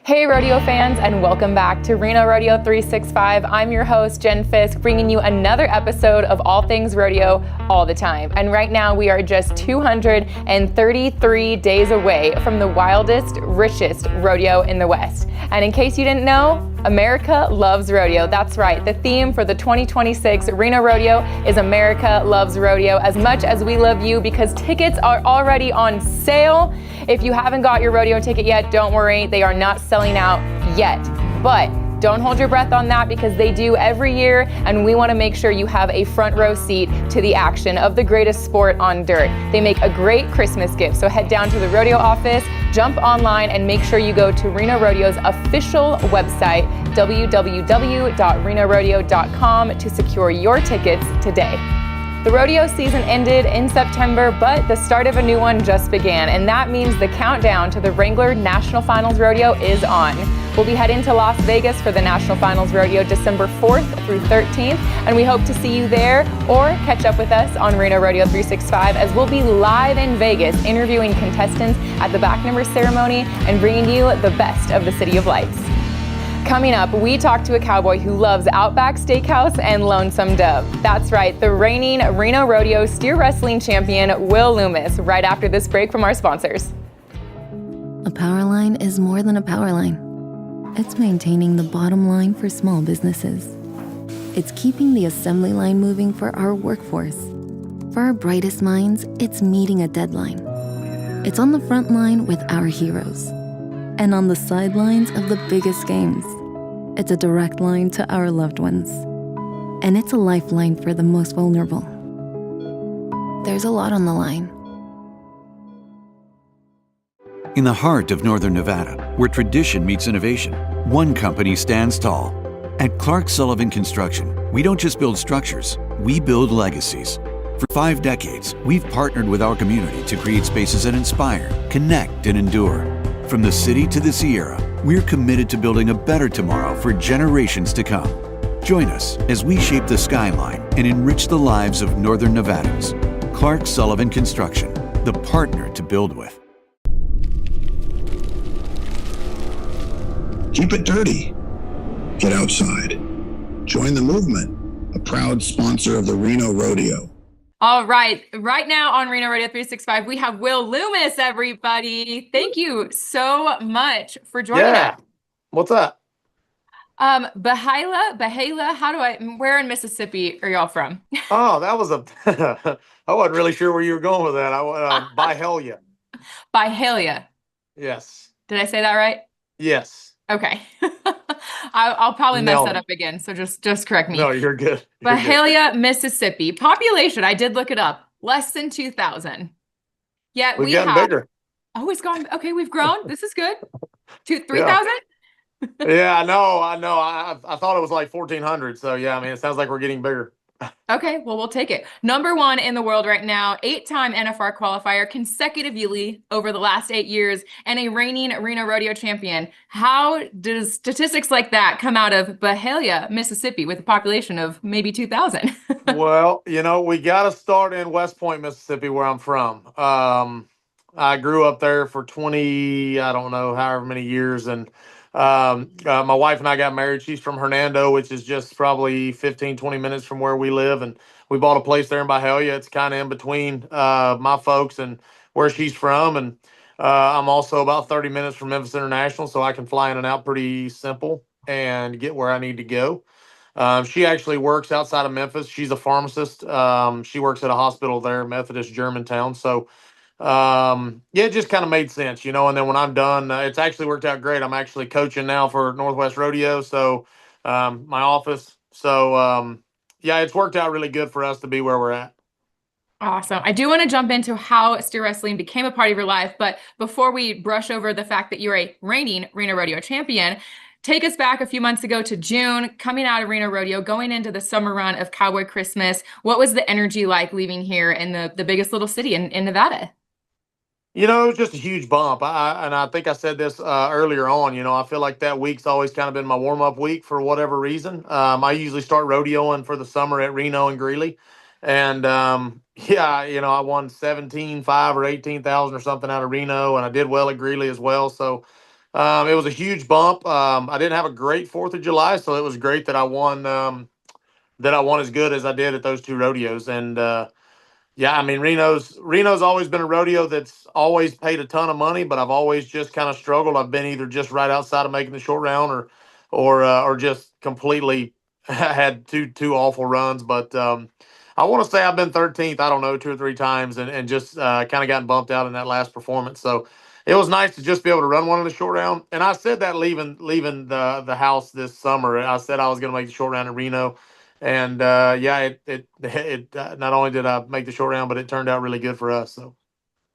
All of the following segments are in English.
Hey rodeo fans, and welcome back to Reno Rodeo 365. I'm your host, Jen Fisk, bringing you another episode of all things rodeo all the time. And right now we are just 233 days away from the wildest, richest rodeo in the West. And in case you didn't know, America loves rodeo. That's right. The theme for the 2026 Reno Rodeo is America loves rodeo as much as we love you, because tickets are already on sale. If you haven't got your rodeo ticket yet, don't worry. They are not selling out yet. But don't hold your breath on that, because they do every year, and we want to make sure you have a front row seat to the action of the greatest sport on dirt. They make a great Christmas gift, so head down to the rodeo office, jump online, and make sure you go to Reno Rodeo's official website, www.renorodeo.com, to secure your tickets today. The rodeo season ended in September, but the start of a new one just began, and that means the countdown to the Wrangler National Finals Rodeo is on. We'll be heading to Las Vegas for the National Finals Rodeo December 4th through 13th, and we hope to see you there or catch up with us on Reno Rodeo 365, as we'll be live in Vegas interviewing contestants at the back number ceremony and bringing you the best of the City of Lights. Coming up, we talk to a cowboy who loves Outback Steakhouse and Lonesome Dove. That's right, the reigning Reno Rodeo steer wrestling champion, Will Loomis, right after this break from our sponsors. A power line is more than a power line. It's maintaining the bottom line for small businesses. It's keeping the assembly line moving for our workforce. For our brightest minds, it's meeting a deadline. It's on the front line with our heroes. And on the sidelines of the biggest games. It's a direct line to our loved ones. And it's a lifeline for the most vulnerable. There's a lot on the line. In the heart of Northern Nevada, where tradition meets innovation, one company stands tall. At Clark Sullivan Construction, we don't just build structures, we build legacies. For 5 decades, we've partnered with our community to create spaces that inspire, connect, and endure. From the city to the Sierra, we're committed to building a better tomorrow for generations to come. Join us as we shape the skyline and enrich the lives of Northern Nevadans. Clark Sullivan Construction, the partner to build with. Keep it dirty. Get outside. Join the movement, a proud sponsor of the Reno Rodeo. All right. Right now on Reno Rodeo 365, we have Will Loomis, everybody. Thank you so much for joining us. What's up? Bahala, where in Mississippi are y'all from? Oh, that was I wasn't really sure where you were going with that. Byhalia. Byhalia. Yes. Did I say that right? Yes. Okay. I'll probably mess that up again, so just correct me. No, you're good. Bahalia, Mississippi. Population, I did look it up. Less than 2,000. Yet We've gotten bigger. Oh, it's gone. Okay, we've grown. This is good. 3,000? Yeah, I know. I thought it was like 1,400. So yeah, I mean, it sounds like we're getting bigger. Okay, well, we'll take it. Number 1 in the world right now, 8-time NFR qualifier consecutively over the last 8 years, and a reigning Reno Rodeo champion. How does statistics like that come out of Bahalia, Mississippi, with a population of maybe 2,000? Well, we got to start in West Point, Mississippi, where I'm from. I grew up there for 20, I don't know, however many years, and my wife and I got married. She's from Hernando, which is just probably 15, 20 minutes from where we live. And we bought a place there in Byhalia. It's kind of in between my folks and where she's from. And I'm also about 30 minutes from Memphis International, so I can fly in and out pretty simple and get where I need to go. She actually works outside of Memphis. She's a pharmacist. She works at a hospital there, Methodist Germantown. So it just kind of made sense, and then when I'm done, it's actually worked out great. I'm actually coaching now for Northwest Rodeo. So, my office. So, it's worked out really good for us to be where we're at. Awesome. I do want to jump into how steer wrestling became a part of your life, but before we brush over the fact that you're a reigning Reno Rodeo champion, take us back a few months ago to June, coming out of Reno Rodeo, going into the summer run of Cowboy Christmas. What was the energy like leaving here in the biggest little city in Nevada? It was just a huge bump. I think I said this earlier on. I feel like that week's always kind of been my warm-up week for whatever reason. I usually start rodeoing for the summer at Reno and Greeley. And, I won 17,500 or 18,000 or something out of Reno, and I did well at Greeley as well. So It was a huge bump. I didn't have a great 4th of July, so it was great that I won. That I won as good as I did at those two rodeos, and yeah, I mean Reno's always been a rodeo that's always paid a ton of money, but I've always just kind of struggled. I've been either just right outside of making the short round, or just completely had two awful runs. But I want to say I've been 13th. I don't know, 2 or 3 times, and just kind of gotten bumped out in that last performance. So it was nice to just be able to run one in the short round. And I said that leaving the house this summer. I said I was going to make the short round in Reno, and yeah, it not only did I make the short round, but it turned out really good for us. So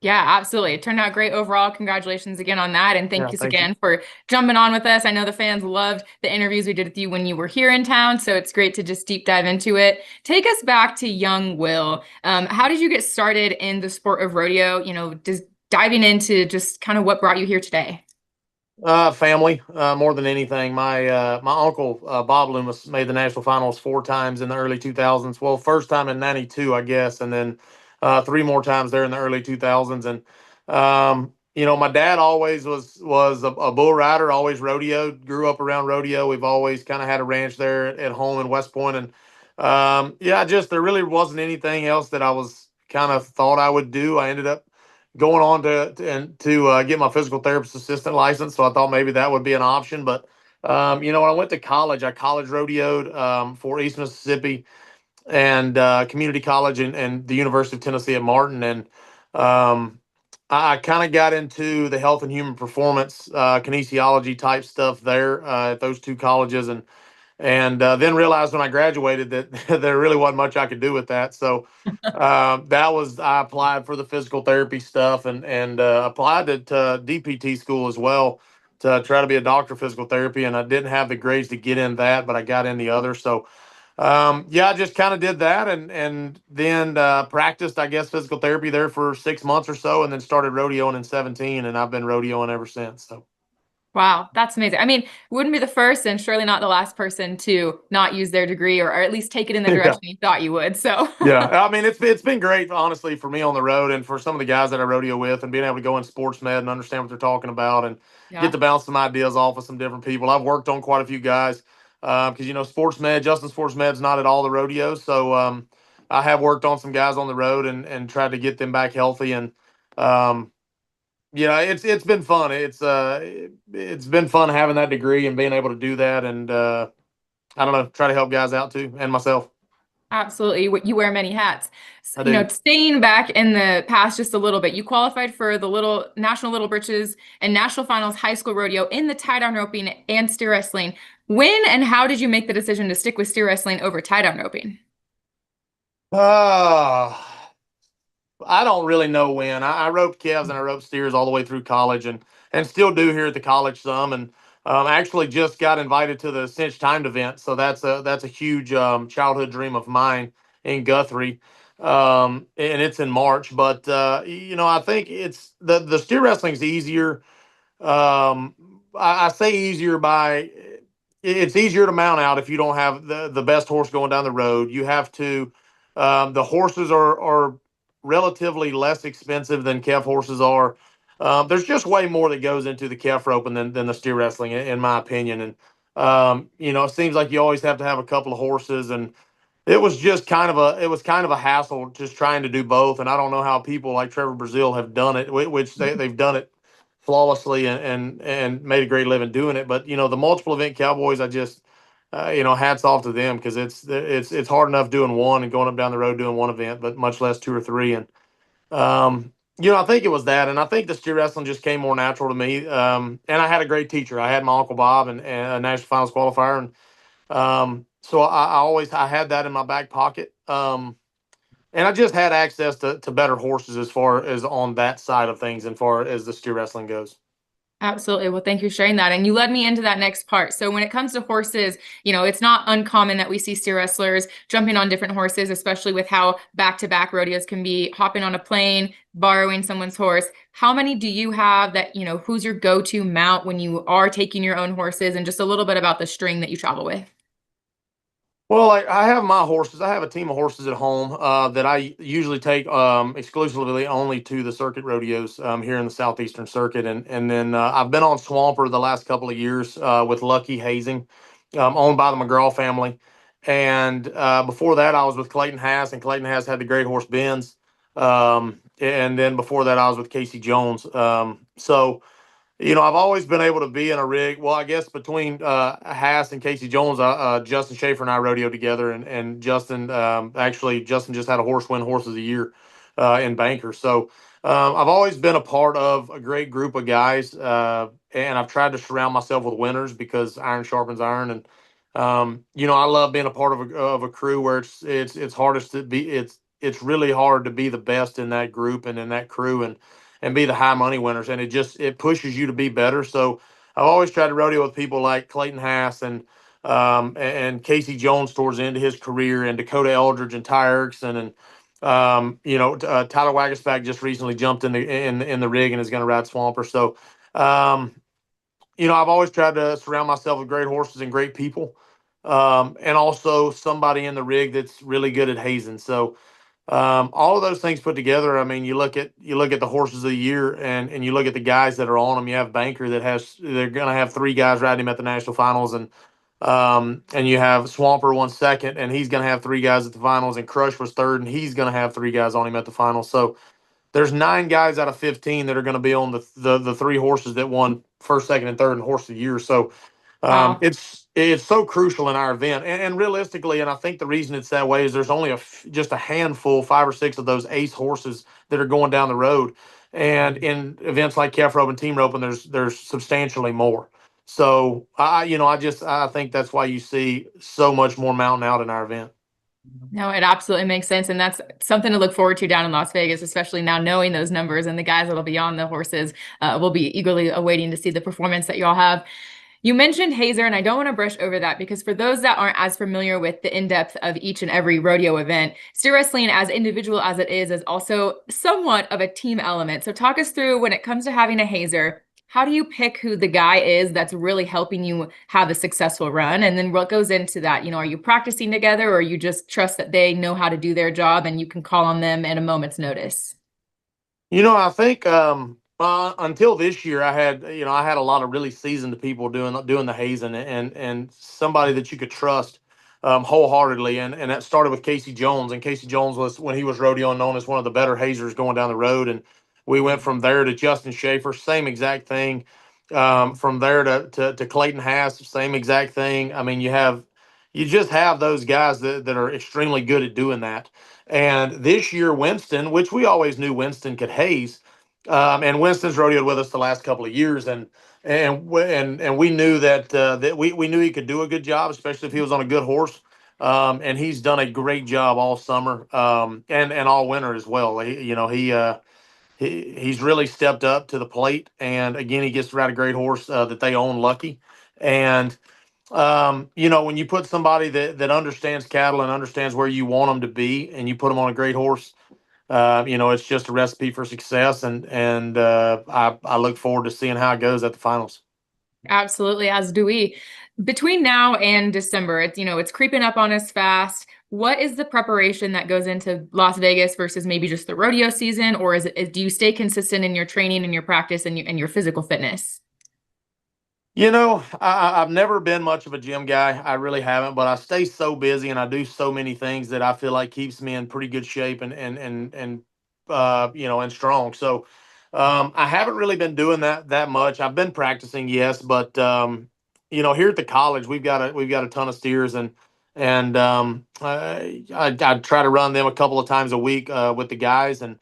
Yeah, absolutely. It turned out great overall. Congratulations again on that. And thank yeah, you thank you. again for jumping on with us. I know the fans loved the interviews we did with you when you were here in town. So it's great to just deep dive into it. Take us back to young Will. How did you get started in the sport of rodeo? Just diving into just kind of what brought you here today. Family, more than anything. My uncle Bob Loomis made the national finals 4 times in the early 2000s. Well, first time in '92, I guess, and then 3 more times there in the early 2000s. And my dad always was a bull rider, always rodeoed. Grew up around rodeo. We've always kind of had a ranch there at home in West Point, and yeah, just there really wasn't anything else that I was kind of thought I would do. I ended up going on to get my physical therapist assistant license. So I thought maybe that would be an option. But when I went to college, I college rodeoed for East Mississippi and community college and the University of Tennessee at Martin. And I kind of got into the health and human performance kinesiology type stuff there at those two colleges, and then realized when I graduated that there really wasn't much I could do with that. So that was I applied for the physical therapy stuff and applied to DPT school as well to try to be a doctor of physical therapy. And I didn't have the grades to get in that, but I got in the other. So yeah, I just kind of did that and then practiced, I guess, physical therapy there for 6 months or so, and then started rodeoing in 17, and I've been rodeoing ever since. So. Wow, that's amazing. I mean, wouldn't be the first and surely not the last person to not use their degree or at least take it in the Yeah. direction you thought you would. So, Yeah, I mean it's been great, honestly, for me on the road and for some of the guys that I rodeo with, and being able to go in sports med and understand what they're talking about and get yeah. to bounce some ideas off of some different people. I've worked on quite a few guys because sports med, Justin Sports Med's not at all the rodeos, so I have worked on some guys on the road and tried to get them back healthy. And um, it's been fun. It's been fun having that degree and being able to do that, and I don't know, try to help guys out too and myself. Absolutely. You wear many hats. I do. Staying back in the past just a little bit, you qualified for the National Little Britches and National Finals High School Rodeo in the tie-down roping and steer wrestling. When and how did you make the decision to stick with steer wrestling over tie-down roping? Uh, I don't really know when. I roped calves and I roped steers all the way through college and still do here at the college some. And actually just got invited to the cinch timed event. So that's a huge childhood dream of mine in Guthrie. And it's in March. But I think it's the steer wrestling's easier. I say easier by it's easier to mount out if you don't have the best horse going down the road. You have to the horses are relatively less expensive than calf horses are. There's just way more that goes into the calf roping than the steer wrestling, in my opinion. And it seems like you always have to have a couple of horses, and it was kind of a hassle just trying to do both. And I don't know how people like Trevor Brazil have done it, which they've done it flawlessly and made a great living doing it. But the multiple event cowboys, I just hats off to them, because it's hard enough doing one and going up down the road doing one event, but much less two or three. And I think it was that, and I think the steer wrestling just came more natural to me. And I had a great teacher. I had my uncle Bob and a national finals qualifier, and so I had that in my back pocket. And I just had access to better horses as far as on that side of things, as far as the steer wrestling goes. Absolutely. Well, thank you for sharing that. And you led me into that next part. So when it comes to horses, it's not uncommon that we see steer wrestlers jumping on different horses, especially with how back-to-back rodeos can be, hopping on a plane, borrowing someone's horse. How many do you have that, who's your go-to mount when you are taking your own horses, and just a little bit about the string that you travel with? Well, I have my horses. I have a team of horses at home that I usually take exclusively only to the circuit rodeos here in the southeastern circuit, and then I've been on Swamper the last couple of years with Lucky Hazing, owned by the McGraw family, and before that I was with Clayton Hass, and Clayton Hass had the great horse Benz, and then before that I was with Casey Jones. So I've always been able to be in a rig. Well, I guess between Haas and Casey Jones, Justin Schaefer and I rodeoed together, and Justin actually Justin just had a horse win Horse of the Year in Banker. So I've always been a part of a great group of guys, and I've tried to surround myself with winners because iron sharpens iron. And I love being a part of a crew where it's hardest to be. It's really hard to be the best in that group and in that crew, and be the high money winners. And it pushes you to be better. So I've always tried to rodeo with people like Clayton Hass and Casey Jones towards the end of his career, and Dakota Eldridge and Ty Erickson, and Tyler Wagasback just recently jumped in the rig and is going to ride Swamper. So I've always tried to surround myself with great horses and great people, and also somebody in the rig that's really good at hazing. So all of those things put together, I mean, you look at the horses of the year, and you look at the guys that are on them. You have Banker they're going to have three guys riding him at the national finals, and you have Swamper won second, and he's going to have three guys at the finals, and Crush was third, and he's going to have three guys on him at the finals. So there's nine guys out of 15 that are going to be on the three horses that won first, second, and third in Horse of the Year. So Wow. it's so crucial in our event, and realistically, and I think the reason it's that way is there's only just a handful, five or six of those ace horses that are going down the road, and in events like calf rope and team roping, there's substantially more. So I think that's why you see so much more mountain out in our event. No, it absolutely makes sense. And that's something to look forward to down in Las Vegas, especially now knowing those numbers and the guys that'll be on the horses will be eagerly awaiting to see the performance that y'all have. You mentioned Hazer, and I don't want to brush over that because for those that aren't as familiar with the in-depth of each and every rodeo event, steer wrestling, as individual as it is also somewhat of a team element. So talk us through when it comes to having a Hazer, how do you pick who the guy is that's really helping you have a successful run? And then what goes into that? Are you practicing together, or you just trust that they know how to do their job and you can call on them at a moment's notice? I think until this year, I had a lot of really seasoned people doing the hazing, and somebody that you could trust wholeheartedly, and that started with Casey Jones. And Casey Jones was, when he was rodeo, known as one of the better hazers going down the road, and we went from there to Justin Schaefer, same exact thing. From there to Clayton Hass, same exact thing. I mean, you just have those guys that are extremely good at doing that. And this year, Winston, which we always knew Winston could haze, and Winston's rodeoed with us the last couple of years, and we knew that we knew he could do a good job, especially if he was on a good horse. And he's done a great job all summer, and all winter as well. He's really stepped up to the plate, and again, he gets to ride a great horse that they own, Lucky. And when you put somebody that understands cattle and understands where you want them to be, and you put them on a great horse, it's just a recipe for success. And I look forward to seeing how it goes at the finals. Absolutely, as do we. Between now and December, it's creeping up on us fast. What is the preparation that goes into Las Vegas versus maybe just the rodeo season, or do you stay consistent in your training and your practice and your physical fitness? I've never been much of a gym guy. I really haven't, but I stay so busy and I do so many things that I feel like keeps me in pretty good shape and strong. So I haven't really been doing that much. I've been practicing, yes, but here at the college we've got a ton of steers, and I try to run them a couple of times a week with the guys, and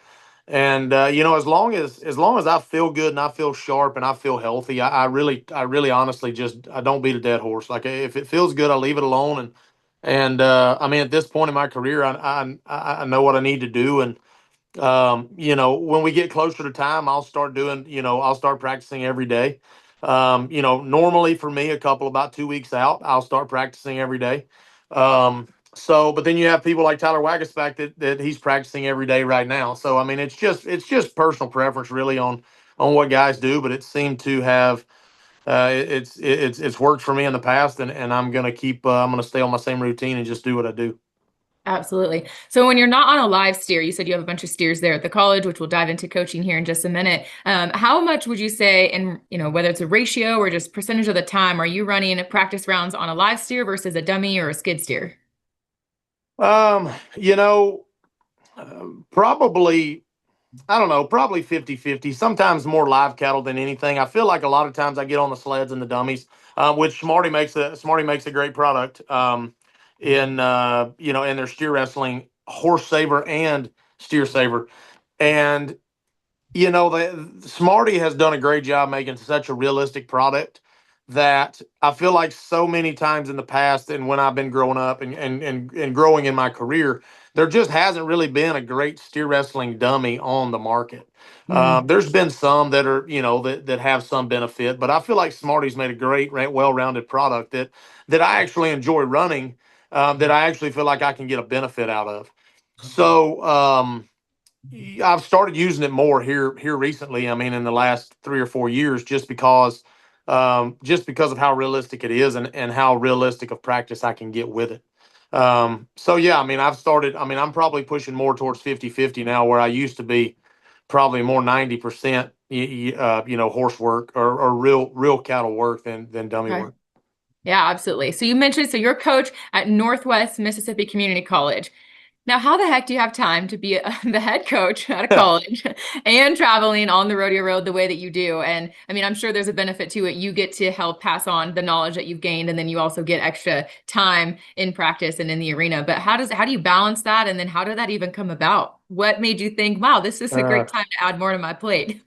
as long as I feel good and I feel sharp and I feel healthy, I really honestly just I don't beat a dead horse. Like, if it feels good, I leave it alone. And I mean, at this point in my career, I know what I need to do. And when we get closer to time, I'll start practicing every day. Normally for me, about 2 weeks out, I'll start practicing every day. But then you have people like Tyler Wagasback that he's practicing every day right now. So I mean, it's just personal preference really on what guys do, but it seemed to have it's worked for me in the past, and I'm gonna keep I'm gonna stay on my same routine and just do what I do. Absolutely. So when you're not on a live steer, you said you have a bunch of steers there at the college, which we'll dive into coaching here in just a minute. How much would you say, and whether it's a ratio or just percentage of the time, are you running practice rounds on a live steer versus a dummy or a skid steer? Um, you know, probably I don't know, probably 50-50. Sometimes more live cattle than anything. I feel like a lot of times I get on the sleds and the dummies, which Smarty makes a great product in their steer wrestling horse saver and steer saver. And the Smarty has done a great job making such a realistic product that I feel like so many times in the past and when I've been growing up and growing in my career, there just hasn't really been a great steer wrestling dummy on the market. There's been some that are, that have some benefit, but I feel like Smarty's made a great, well-rounded product that I actually enjoy running, that I actually feel like I can get a benefit out of. So, I've started using it more here recently. I mean, in the last 3 or 4 years, just because of how realistic it is and how realistic of practice I can get with it. So yeah, I mean, I've started. I mean, I'm probably pushing more towards 50-50 now, where I used to be probably more 90% horse work or real cattle work than dummy Okay. work. Yeah, absolutely. So you mentioned, so you're a coach at Northwest Mississippi Community College. Now, how the heck do you have time to be the head coach at a college and traveling on the rodeo road the way that you do? And I mean, I'm sure there's a benefit to it. You get to help pass on the knowledge that you've gained, and then you also get extra time in practice and in the arena. But how do you balance that? And then how did that even come about? What made you think, wow, this is a Uh, great time to add more to my plate?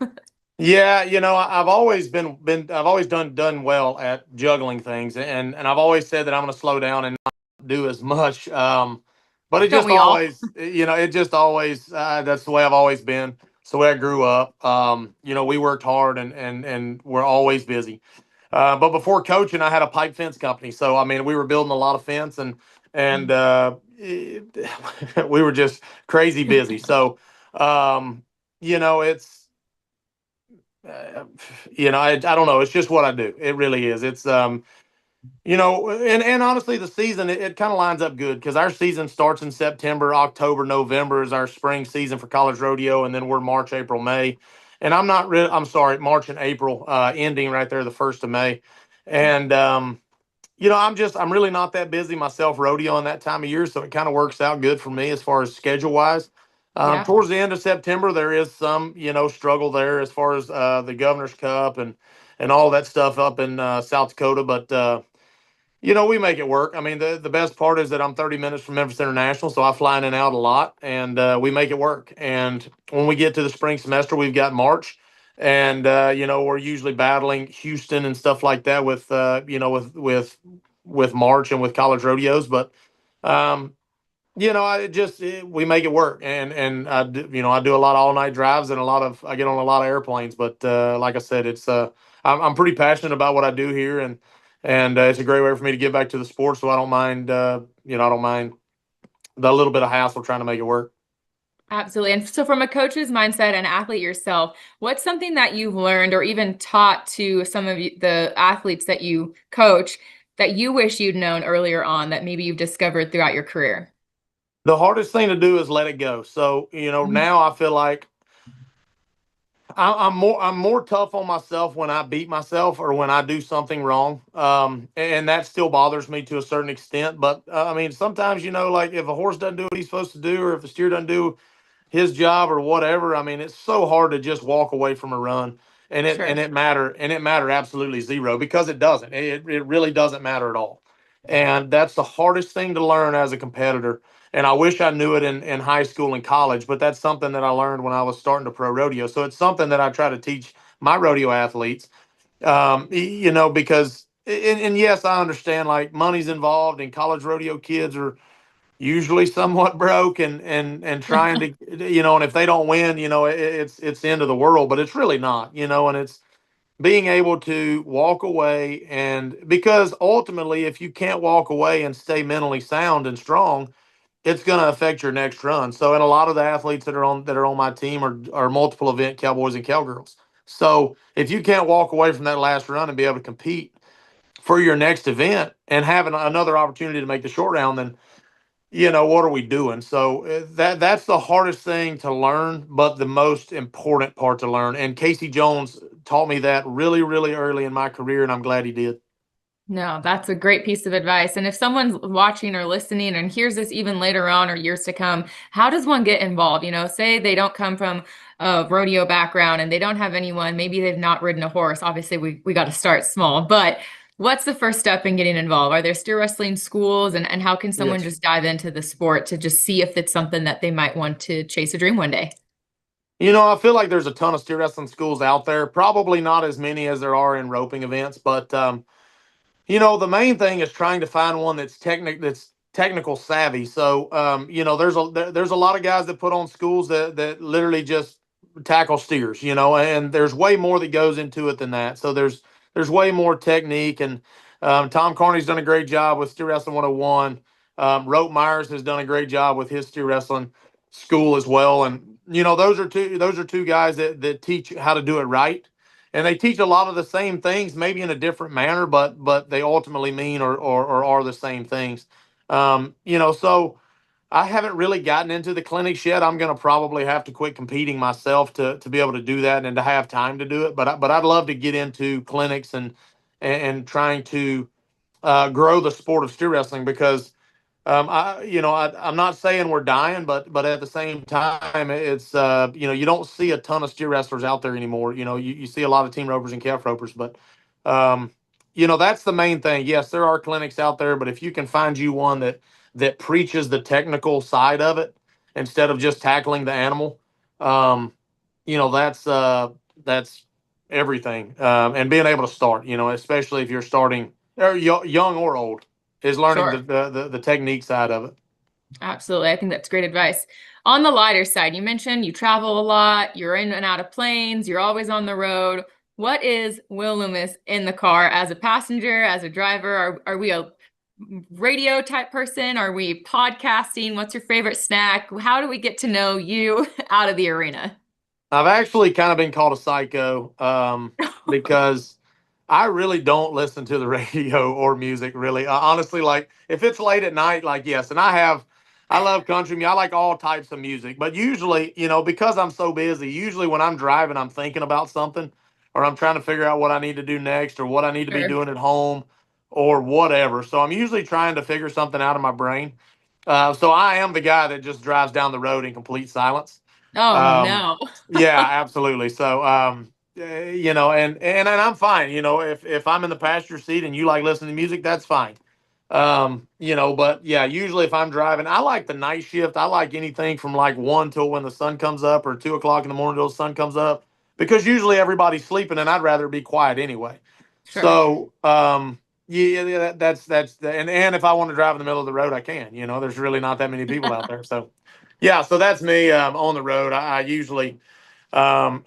Yeah, I've always I've always done well at juggling things, and I've always said that I'm going to slow down and not do as much. But it Don't just we all? always, it just always that's the way I've always been. It's the way I grew up. We worked hard and we're always busy. But before coaching, I had a pipe fence company, so I mean, we were building a lot of fence and we were just crazy busy. So, it's uh, I don't know. It's just what I do. It really is. It's and honestly, the season it kind of lines up good because our season starts in September, October, November is our spring season for college rodeo, and then we're March, April, May, and I'm sorry, March and April, ending right there the 1st of May, and I'm really not that busy myself rodeoing that time of year, so it kind of works out good for me as far as schedule wise. Yeah. Towards the end of September, there is some, struggle there as far as the Governor's Cup and all that stuff up in South Dakota. But we make it work. I mean, the best part is that I'm 30 minutes from Memphis International, so I fly in and out a lot, and we make it work. And when we get to the spring semester, we've got March, and we're usually battling Houston and stuff like that with with March and with college rodeos. But um, we make it work, and I do a lot of all night drives and I get on a lot of airplanes. But like I said, I'm pretty passionate about what I do here, and it's a great way for me to give back to the sport. So I don't mind I don't mind the little bit of hassle trying to make it work. Absolutely. And so, from a coach's mindset and athlete yourself, what's something that you've learned or even taught to some of the athletes that you coach that you wish you'd known earlier on that maybe you've discovered throughout your career? The hardest thing to do is let it go. So Mhm. now I feel like I'm more tough on myself when I beat myself or when I do something wrong, and that still bothers me to a certain extent. But I mean, sometimes like if a horse doesn't do what he's supposed to do, or if the steer doesn't do his job or whatever. I mean, it's so hard to just walk away from a run Sure. and it matter absolutely zero because it doesn't. It really doesn't matter at all. And that's the hardest thing to learn as a competitor. And I wish I knew it in high school and college, but that's something that I learned when I was starting to pro rodeo. So it's something that I try to teach my rodeo athletes, because, and yes, I understand like money's involved and college rodeo kids are usually somewhat broke and trying to and if they don't win it's the end of the world, but it's really not, and it's being able to walk away, and because ultimately if you can't walk away and stay mentally sound and strong, it's going to affect your next run. So and a lot of the athletes that are on my team are multiple event cowboys and cowgirls, So if you can't walk away from that last run and be able to compete for your next event and having another opportunity to make the short round, then what are we doing? So that's the hardest thing to learn, but the most important part to learn. And Casey Jones taught me that really, really early in my career, and I'm glad he did. No, that's a great piece of advice. And if someone's watching or listening and hears this even later on or years to come, how does one get involved? Say they don't come from a rodeo background and they don't have anyone, maybe they've not ridden a horse. Obviously, we got to start small, but what's the first step in getting involved? Are there steer wrestling schools, and how can someone Yes. just dive into the sport to just see if it's something that they might want to chase a dream one day? I feel like there's a ton of steer wrestling schools out there. Probably not as many as there are in roping events, but the main thing is trying to find one that's technical savvy. So, there's a lot of guys that put on schools that literally just tackle steers, and there's way more that goes into it than that. So there's way more technique, and Tom Carney's done a great job with Steer Wrestling 101. Rope Myers has done a great job with his steer wrestling school as well, and those are two guys that teach how to do it right, and they teach a lot of the same things, maybe in a different manner, but they ultimately mean or are the same things. So I haven't really gotten into the clinics yet. I'm going to probably have to quit competing myself to be able to do that and to have time to do it. But I'd love to get into clinics and trying to grow the sport of steer wrestling, because I'm not saying we're dying, but at the same time, it's you don't see a ton of steer wrestlers out there anymore. You see a lot of team ropers and calf ropers, but um, that's the main thing. Yes, there are clinics out there, but if you can find you one that preaches the technical side of it instead of just tackling the animal, um, that's everything. And being able to start, especially if you're starting or young or old, is learning Sure. the technique side of it. Absolutely. I think that's great advice. On the lighter side, you mentioned you travel a lot, you're in and out of planes, you're always on the road. What is Will Loomis in the car as a passenger, as a driver? Are we a radio type person? Are we podcasting? What's your favorite snack? How do we get to know you out of the arena? I've actually kind of been called a psycho, because I really don't listen to the radio or music really. Honestly, like if it's late at night, like yes, and I love country music. I like all types of music, but usually, because I'm so busy, usually when I'm driving, I'm thinking about something, or I'm trying to figure out what I need to do next, or what I need to be Sure. doing at home, or whatever. So I'm usually trying to figure something out in my brain. So I am the guy that just drives down the road in complete silence. Oh Um, no. yeah, absolutely. So, and I'm fine. If I'm in the passenger seat and you like listening to music, that's fine. But yeah, usually if I'm driving, I like the night shift. I like anything from like 1 till when the sun comes up, or 2 o'clock in the morning till the sun comes up, because usually everybody's sleeping and I'd rather be quiet anyway. Sure. So, yeah, and if I want to drive in the middle of the road, I can. There's really not that many people out there. So, yeah, so that's me on the road. I usually, and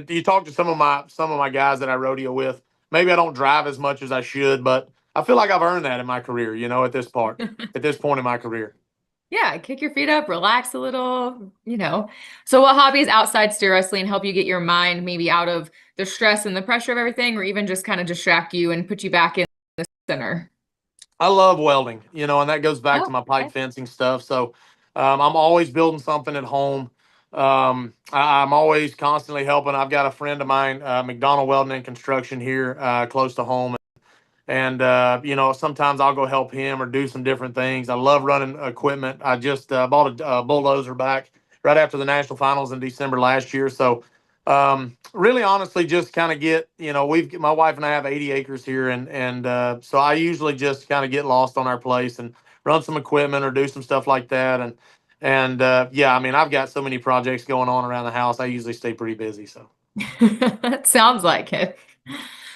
you talk to some of my guys that I rodeo with. Maybe I don't drive as much as I should, but I feel like I've earned that in my career. At this point in my career. Yeah, kick your feet up, relax a little. So what hobbies outside steer wrestling help you get your mind maybe out of the stress and the pressure of everything, or even just kind of distract you and put you back in the center? I love welding, and that goes back to Oh, my pipe okay. fencing stuff. So I'm always building something at home. I'm always constantly helping. I've got a friend of mine, McDonald Welding and Construction here close to home. And sometimes I'll go help him or do some different things. I love running equipment. I just bought a bulldozer back right after the national finals in December last year. So really, honestly, just kind of get my wife and I have 80 acres here, and so I usually just kind of get lost on our place and run some equipment or do some stuff like that. And yeah, I mean, I've got so many projects going on around the house. I usually stay pretty busy. So. That sounds like it.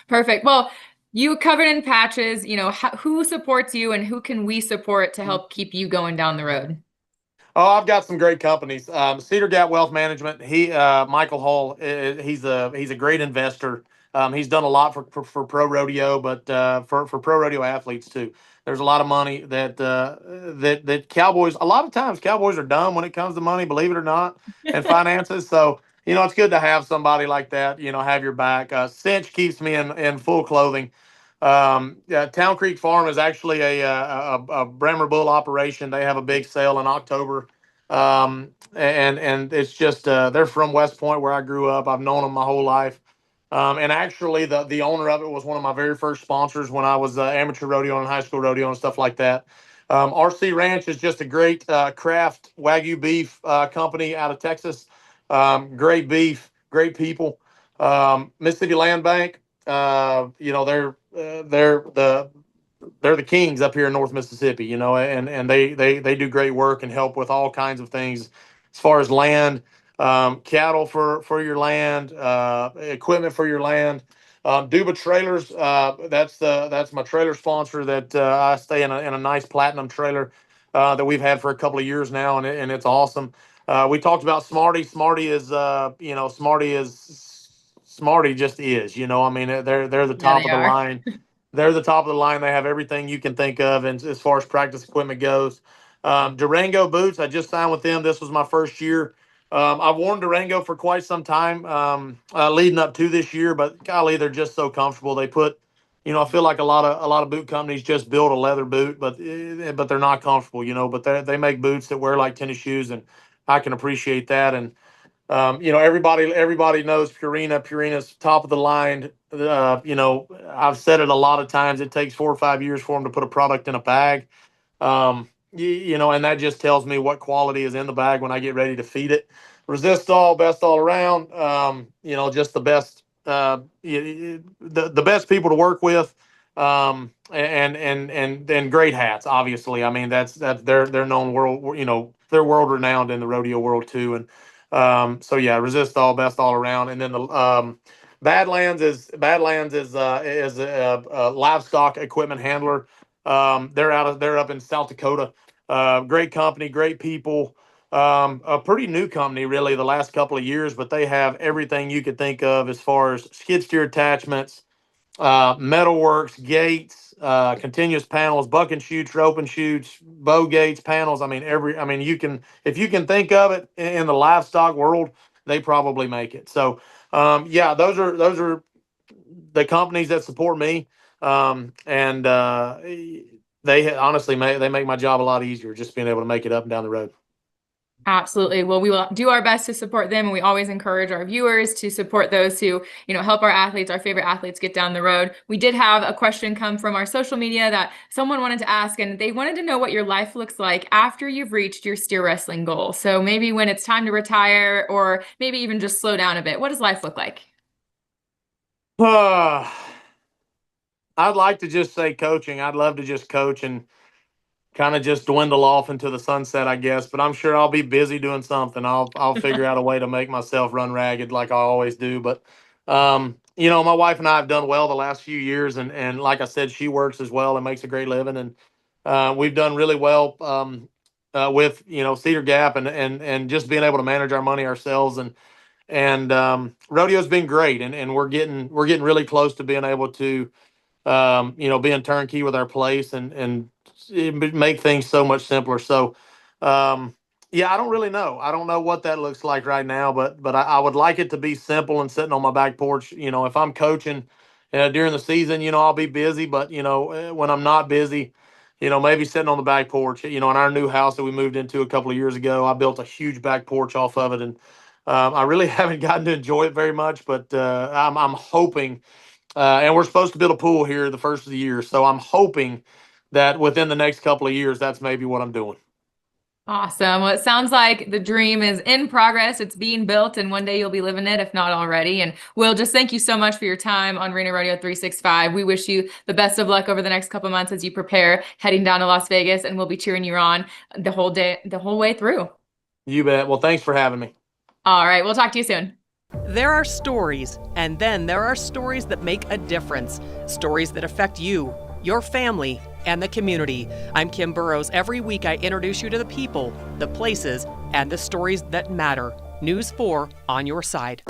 Perfect. Well, you covered in patches, who supports you and who can we support to help keep you going down the road? Oh, I've got some great companies. Cedar Gap Wealth Management. Michael Hall. He's a great investor. He's done a lot for pro rodeo, but for pro rodeo athletes too. There's a lot of money that cowboys. A lot of times, cowboys are dumb when it comes to money, believe it or not, and finances. So it's good to have somebody like that, have your back. Cinch keeps me in full clothing. Yeah, Town Creek Farm is actually a Bremer Bull operation. They have a big sale in October. And it's just, they're from West Point where I grew up. I've known them my whole life. And actually the owner of it was one of my very first sponsors when I was amateur rodeo and high school rodeo and stuff like that. RC Ranch is just a great craft Wagyu beef company out of Texas. Great beef, great people. Mississippi Land Bank, they're the kings up here in North Mississippi, and they do great work and help with all kinds of things as far as land, cattle for your land, equipment for your land. Duba Trailers, that's my trailer sponsor that I stay in a nice platinum trailer that we've had for a couple of years now, and it's awesome. We talked about Smarty. Smarty just is, I mean, they're the Yeah, top they of the are. line. They're the top of the line. They have everything you can think of, and as far as practice equipment goes, Durango boots. I just signed with them. This was my first year. I've worn Durango for quite some time, leading up to this year. But golly, they're just so comfortable. They put, I feel like a lot of boot companies just build a leather boot, but they're not comfortable, But they make boots that wear like tennis shoes, and I can appreciate that. And everybody knows Purina. Purina's top of the line. I've said it a lot of times. It takes 4 or 5 years for them to put a product in a bag. And that just tells me what quality is in the bag when I get ready to feed it. Resistol, best all around. Just the best. The best people to work with. And great hats. Obviously, I mean that's they're known world. They're world renowned in the rodeo world too. And so yeah, resist all, best all around. And then the Badlands is a livestock equipment handler. They're up in South Dakota. Great company, great people. A pretty new company really the last couple of years, but they have everything you could think of as far as skid steer attachments, metalworks, gates, continuous panels, buck and shoots, rope and shoots, bow gates, panels. If you can think of it in the livestock world, they probably make it. So, yeah, those are the companies that support me. And they honestly they make my job a lot easier just being able to make it up and down the road. Absolutely. Well, we will do our best to support them, and we always encourage our viewers to support those who, help our athletes, our favorite athletes, get down the road. We did have a question come from our social media that someone wanted to ask, and they wanted to know what your life looks like after you've reached your steer wrestling goal. So maybe when it's time to retire, or maybe even just slow down a bit. What does life look like? I'd like to just say coaching. I'd love to just coach and kind of just dwindle off into the sunset, I guess. But I'm sure I'll be busy doing something. I'll figure out a way to make myself run ragged like I always do. But my wife and I have done well the last few years, and like I said, she works as well and makes a great living, and we've done really well with Cedar Gap and just being able to manage our money ourselves, and rodeo's been great, and we're getting really close to being able to being turnkey with our place and it make things so much simpler. So, yeah, I don't really know. I don't know what that looks like right now, but I would like it to be simple and sitting on my back porch. If I'm coaching during the season, I'll be busy, but when I'm not busy, maybe sitting on the back porch. In our new house that we moved into a couple of years ago, I built a huge back porch off of it, and I really haven't gotten to enjoy it very much, but I'm hoping. And we're supposed to build a pool here the first of the year. So I'm hoping that within the next couple of years, that's maybe what I'm doing. Awesome. Well, it sounds like the dream is in progress. It's being built, and one day you'll be living it, if not already. And Will, just thank you so much for your time on Reno Rodeo 365. We wish you the best of luck over the next couple of months as you prepare heading down to Las Vegas, and we'll be cheering you on the whole day, the whole way through. You bet. Well, thanks for having me. All right. We'll talk to you soon. There are stories, and then there are stories that make a difference. Stories that affect you, your family, and the community. I'm Kim Burrows. Every week I introduce you to the people, the places, and the stories that matter. News 4 on your side.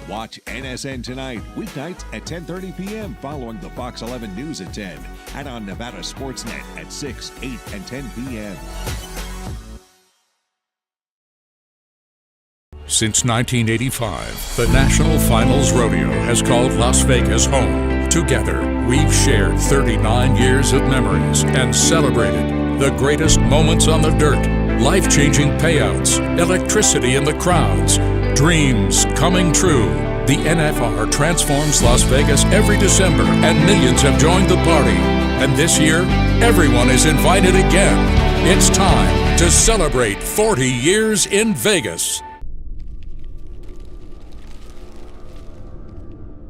Watch NSN Tonight, weeknights at 10:30 p.m. following the Fox 11 News at 10, and on Nevada Sportsnet at 6, 8, and 10 p.m. Since 1985, the National Finals Rodeo has called Las Vegas home. Together, we've shared 39 years of memories and celebrated the greatest moments on the dirt, life-changing payouts, electricity in the crowds, dreams coming true. The NFR transforms Las Vegas every December, and millions have joined the party. And this year, everyone is invited again. It's time to celebrate 40 years in Vegas.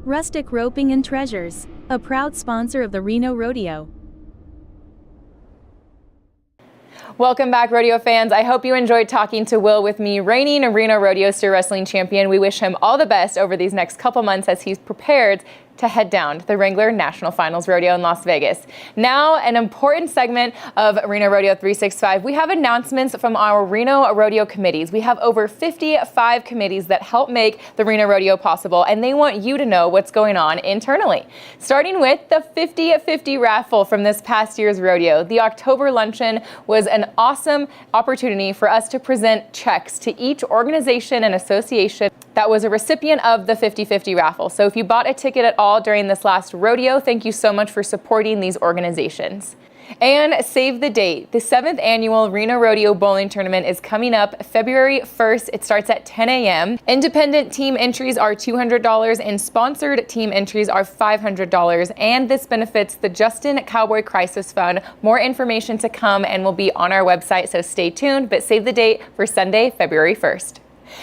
Rustic Roping and Treasures, a proud sponsor of the Reno Rodeo. Welcome back, rodeo fans. I hope you enjoyed talking to Will with me, reigning Reno Rodeo Steer Wrestling Champion. We wish him all the best over these next couple months as he's prepared to head down to the Wrangler National Finals Rodeo in Las Vegas. Now, an important segment of Reno Rodeo 365. We have announcements from our Reno Rodeo committees. We have over 55 committees that help make the Reno Rodeo possible, and they want you to know what's going on internally. Starting with the 50-50 raffle from this past year's rodeo. The October luncheon was an awesome opportunity for us to present checks to each organization and association that was a recipient of the 50-50 raffle. So if you bought a ticket at all during this last rodeo, thank you so much for supporting these organizations. And save the date. The 7th annual Reno Rodeo Bowling Tournament is coming up February 1st. It starts at 10 a.m. Independent team entries are $200 and sponsored team entries are $500. And this benefits the Justin Cowboy Crisis Fund. More information to come and will be on our website, so stay tuned, but save the date for Sunday, February 1st.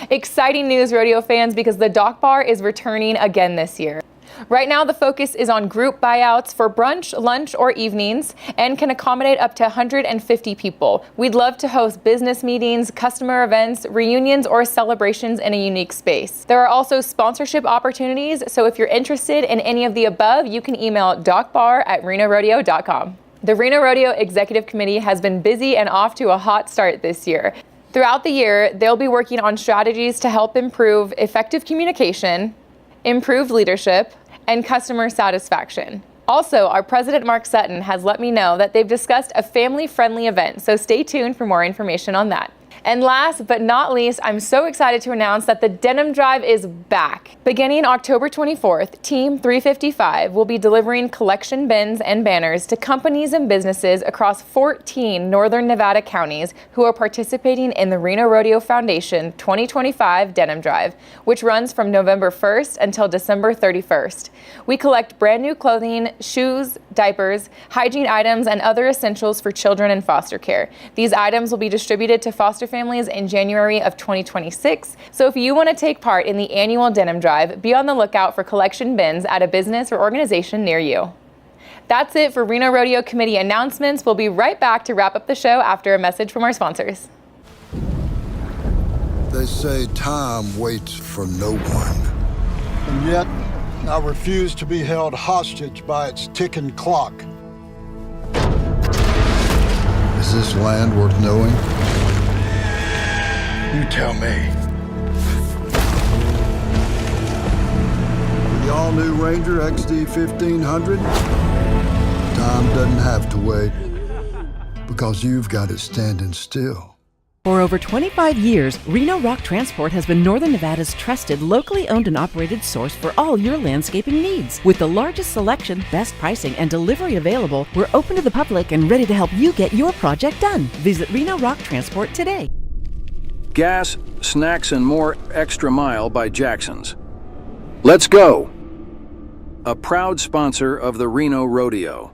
Exciting news, rodeo fans, because the Dock Bar is returning again this year. Right now, the focus is on group buyouts for brunch, lunch, or evenings and can accommodate up to 150 people. We'd love to host business meetings, customer events, reunions, or celebrations in a unique space. There are also sponsorship opportunities, so if you're interested in any of the above, you can email dockbar@renorodeo.com. The Reno Rodeo Executive Committee has been busy and off to a hot start this year. Throughout the year, they'll be working on strategies to help improve effective communication, improved leadership, and customer satisfaction. Also, our president, Mark Sutton, has let me know that they've discussed a family-friendly event, so stay tuned for more information on that. And last but not least, I'm so excited to announce that the Denim Drive is back. Beginning October 24th, Team 355 will be delivering collection bins and banners to companies and businesses across 14 northern Nevada counties who are participating in the Reno Rodeo Foundation 2025 Denim Drive, which runs from November 1st until December 31st. We collect brand new clothing, shoes, diapers, hygiene items, and other essentials for children in foster care. These items will be distributed to foster families in January of 2026. So if you want to take part in the annual Denim Drive, be on the lookout for collection bins at a business or organization near you. That's it for Reno Rodeo Committee announcements. We'll be right back to wrap up the show after a message from our sponsors. They say time waits for no one. And yet, I refuse to be held hostage by its ticking clock. Is this land worth knowing? You tell me. The all-new Ranger XD 1500? Time doesn't have to wait, because you've got it standing still. For over 25 years, Reno Rock Transport has been Northern Nevada's trusted, locally owned and operated source for all your landscaping needs. With the largest selection, best pricing, and delivery available, we're open to the public and ready to help you get your project done. Visit Reno Rock Transport today. Gas, snacks, and more Extra Mile by Jackson's. Let's go! A proud sponsor of the Reno Rodeo.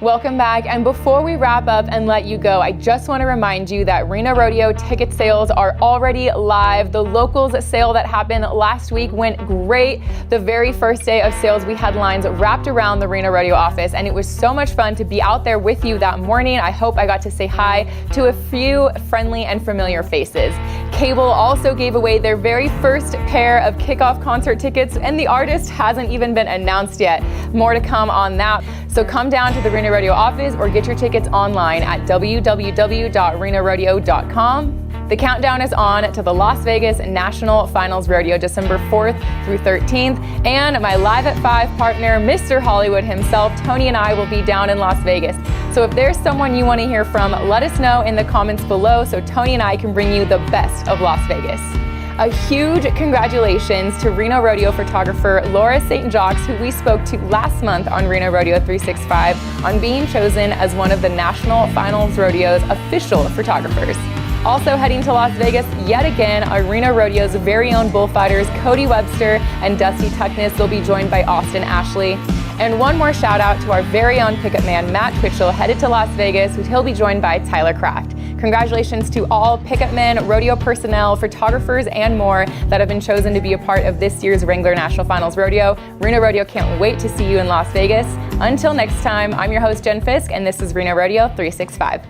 Welcome back, and before we wrap up and let you go, I just want to remind you that Reno Rodeo ticket sales are already live. The locals sale that happened last week went great. The very first day of sales, we had lines wrapped around the Reno Rodeo office, and it was so much fun to be out there with you that morning. I hope I got to say hi to a few friendly and familiar faces. Cable also gave away their very first pair of kickoff concert tickets, and the artist hasn't even been announced yet. More to come on that. So come down to the Reno Rodeo office or get your tickets online at www.renorodeo.com. The countdown is on to the Las Vegas National Finals Rodeo, December 4th through 13th. And my Live at 5 partner, Mr. Hollywood himself, Tony, and I will be down in Las Vegas. So if there's someone you want to hear from, let us know in the comments below so Tony and I can bring you the best of Las Vegas. A huge congratulations to Reno Rodeo photographer Laura St. Jacques, who we spoke to last month on Reno Rodeo 365, on being chosen as one of the National Finals Rodeo's official photographers. Also heading to Las Vegas yet again are Reno Rodeo's very own bullfighters Cody Webster and Dusty Tuckness. They'll be joined by Austin Ashley. And one more shout out to our very own pickup man, Matt Twitchell, headed to Las Vegas, who he'll be joined by Tyler Kraft. Congratulations to all pickup men, rodeo personnel, photographers, and more that have been chosen to be a part of this year's Wrangler National Finals Rodeo. Reno Rodeo can't wait to see you in Las Vegas. Until next time, I'm your host, Jen Fisk, and this is Reno Rodeo 365.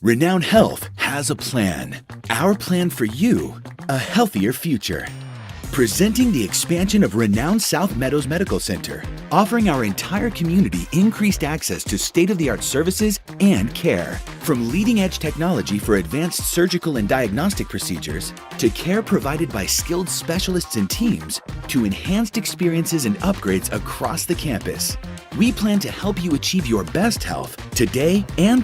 Renown Health has a plan. Our plan for you, a healthier future. Presenting the expansion of Renown South Meadows Medical Center, offering our entire community increased access to state-of-the-art services and care. From leading-edge technology for advanced surgical and diagnostic procedures, to care provided by skilled specialists and teams, to enhanced experiences and upgrades across the campus. We plan to help you achieve your best health today and tomorrow.